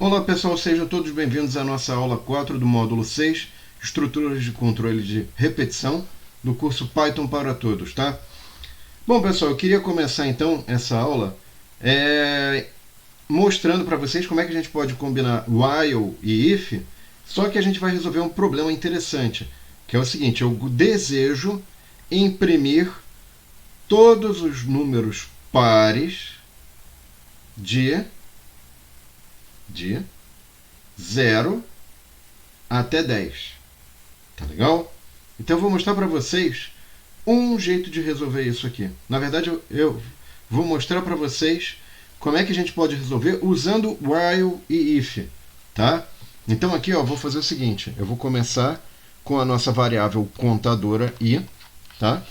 Olá pessoal, sejam todos bem-vindos à nossa aula 4 do módulo 6, Estruturas de Controle de Repetição, do curso Python para Todos, tá? Bom pessoal, eu queria começar então essa aula mostrando para vocês como é que a gente pode combinar while e if, só que a gente vai resolver um problema interessante, que é o seguinte: eu desejo imprimir todos os números pares de 0 até 10. Tá legal? Então eu vou mostrar para vocês um jeito de resolver isso aqui. Na verdade, eu vou mostrar para vocês como é que a gente pode resolver usando while e if. Tá? Então aqui eu vou fazer o seguinte: eu vou começar com a nossa variável contadora i. Tá?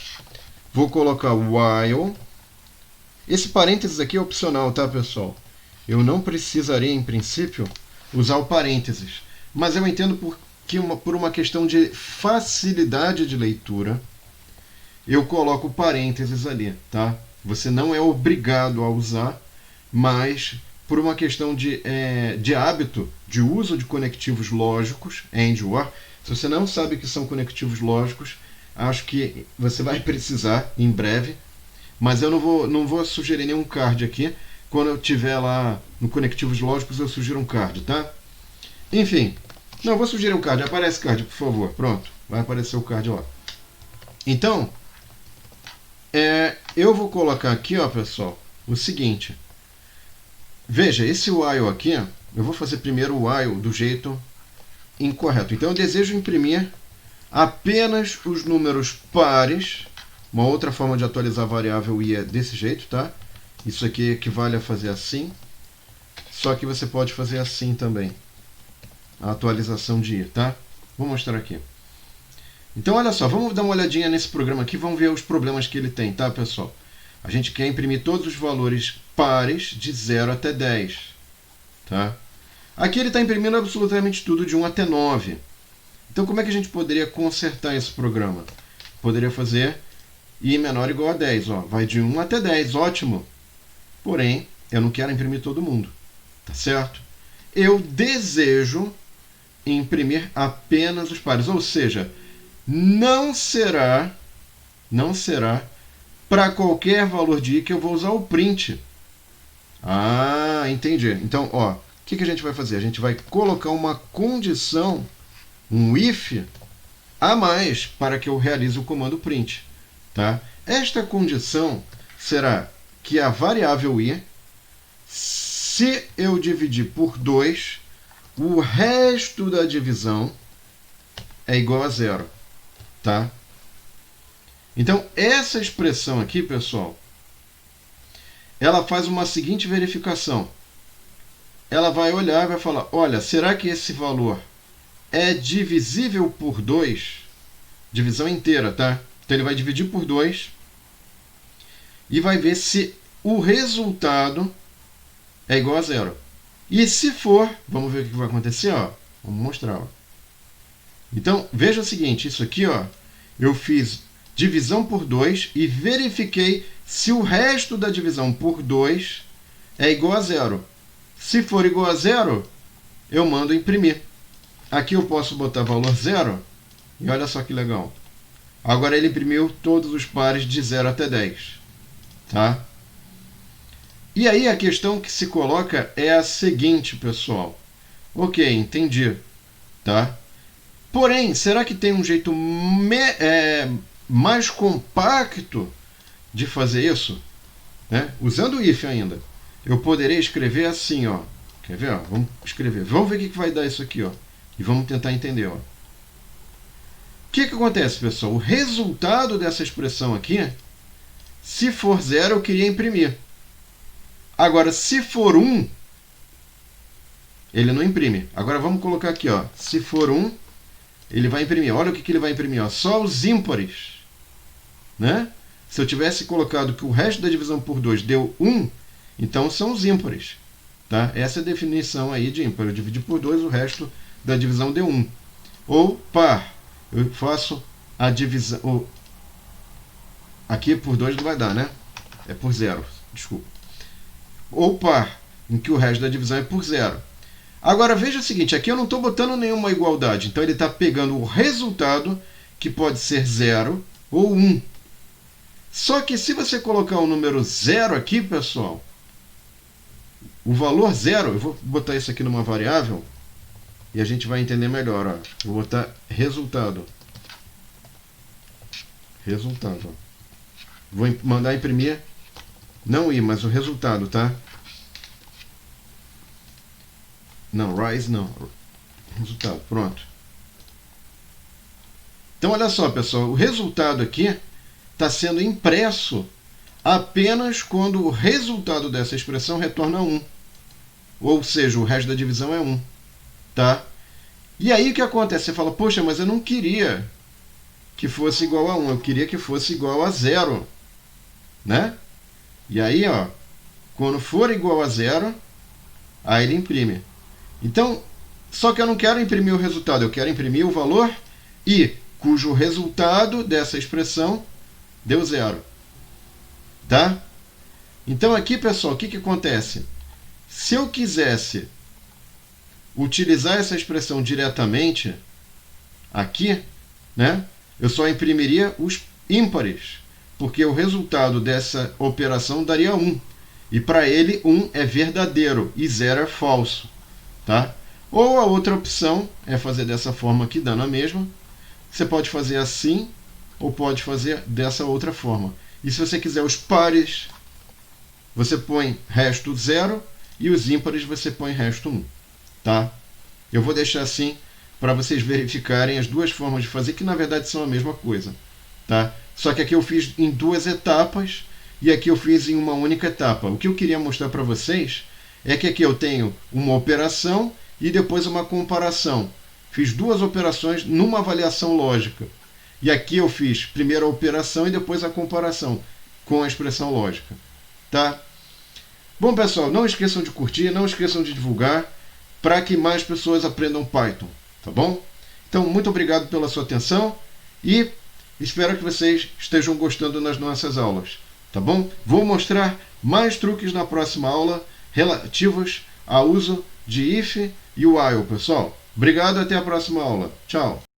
Vou colocar while. Esse parênteses aqui é opcional, tá, pessoal? Eu não precisaria, em princípio, usar o parênteses. Mas eu entendo que por uma questão de facilidade de leitura, eu coloco o parênteses ali, tá? Você não é obrigado a usar, mas por uma questão de hábito, de uso de conectivos lógicos, AND, OR, se você não sabe o que são conectivos lógicos, acho que você vai precisar em breve, mas eu não vou sugerir nenhum card aqui. Quando eu tiver lá no Conectivos Lógicos, eu sugiro um card, tá? Enfim, não, vou sugerir um card. Aparece card, por favor. Pronto, vai aparecer o card lá. Então, eu vou colocar aqui, ó, pessoal, o seguinte. Veja, esse while aqui, eu vou fazer primeiro o while do jeito incorreto. Então, eu desejo imprimir apenas os números pares. Uma outra forma de atualizar a variável i é desse jeito, tá? Isso aqui equivale a fazer assim, só que você pode fazer assim também, a atualização de i, tá? Vou mostrar aqui. Então, olha só, vamos dar uma olhadinha nesse programa aqui, vamos ver os problemas que ele tem, tá, pessoal? A gente quer imprimir todos os valores pares de 0 até 10, tá? Aqui ele está imprimindo absolutamente tudo de 1 até 9. Então, como é que a gente poderia consertar esse programa? Poderia fazer i menor ou igual a 10, ó, vai de 1 até 10, ótimo. Porém, eu não quero imprimir todo mundo, tá certo? Eu desejo imprimir apenas os pares, ou seja, não será para qualquer valor de i que eu vou usar o print. Ah, entendi. Então, ó, o que a gente vai fazer? A gente vai colocar uma condição, um if, a mais para que eu realize o comando print. Tá? Esta condição será que a variável i, se eu dividir por 2, o resto da divisão é igual a 0. Tá? Então, essa expressão aqui, pessoal, ela faz uma seguinte verificação. Ela vai olhar e vai falar, olha, será que esse valor é divisível por 2? Divisão inteira, tá? Então, ele vai dividir por 2 e vai ver se o resultado é igual a 0. E se for, vamos ver o que vai acontecer, ó. Vamos mostrar, ó. Então, veja o seguinte, isso aqui, ó, eu fiz divisão por 2 e verifiquei se o resto da divisão por 2 é igual a 0. Se for igual a 0, eu mando imprimir. Aqui eu posso botar valor 0 e olha só que legal. Agora ele imprimiu todos os pares de 0 até 10. Tá? E aí a questão que se coloca é a seguinte, pessoal. Ok, entendi. Tá? Porém, será que tem um jeito mais compacto de fazer isso? Né? Usando o if ainda. Eu poderia escrever assim, ó. Quer ver? Ó? Vamos escrever. Vamos ver o que vai dar isso aqui, ó. E vamos tentar entender, ó. O que acontece, pessoal? O resultado dessa expressão aqui, se for 0, eu queria imprimir. Agora, se for 1, ele não imprime. Agora, vamos colocar aqui, ó. Se for 1, ele vai imprimir. Olha o que ele vai imprimir, ó. Só os ímpares. Né? Se eu tivesse colocado que o resto da divisão por 2 deu 1, então são os ímpares. Tá? Essa é a definição aí de ímpar. Eu dividi por 2, o resto da divisão deu 1. Ou par. Eu faço a divisão... Aqui por 2 não vai dar, né? É por 0, desculpa. Ou par, em que o resto da divisão é por 0. Agora veja o seguinte, aqui eu não estou botando nenhuma igualdade, então ele está pegando o resultado, que pode ser 0 ou 1. Só que se você colocar o número 0 aqui, pessoal, o valor 0, eu vou botar isso aqui numa variável, e a gente vai entender melhor. Ó. Vou botar resultado. Resultado. Ó. Vou mandar imprimir, não i, mas o resultado, tá? Não, rise não. Resultado, pronto. Então, olha só, pessoal, o resultado aqui está sendo impresso apenas quando o resultado dessa expressão retorna 1. Ou seja, o resto da divisão é 1. Tá? E aí o que acontece? Você fala, poxa, mas eu não queria que fosse igual a 1, eu queria que fosse igual a 0. Né? E aí, ó, quando for igual a 0, aí ele imprime. Então, só que eu não quero imprimir o resultado, eu quero imprimir o valor i, cujo resultado dessa expressão deu 0. Tá? Então aqui, pessoal, o que acontece? Se eu quisesse utilizar essa expressão diretamente aqui, né, eu só imprimiria os ímpares, porque o resultado dessa operação daria 1. E para ele, 1 é verdadeiro e 0 é falso. Tá? Ou a outra opção é fazer dessa forma aqui, dando a mesma. Você pode fazer assim, ou pode fazer dessa outra forma. E se você quiser os pares, você põe resto 0, e os ímpares você põe resto 1. Tá? Eu vou deixar assim para vocês verificarem as duas formas de fazer, que na verdade são a mesma coisa. Tá? Só que aqui eu fiz em 2 etapas, e aqui eu fiz em uma única etapa. O que eu queria mostrar para vocês é que aqui eu tenho uma operação e depois uma comparação. Fiz 2 operações numa avaliação lógica. E aqui eu fiz primeiro a operação e depois a comparação com a expressão lógica. Tá? Bom, pessoal, não esqueçam de curtir, não esqueçam de divulgar, para que mais pessoas aprendam Python. Tá bom? Então, muito obrigado pela sua atenção e espero que vocês estejam gostando das nossas aulas. Tá bom? Vou mostrar mais truques na próxima aula relativos ao uso de if e while, pessoal. Obrigado, até a próxima aula. Tchau!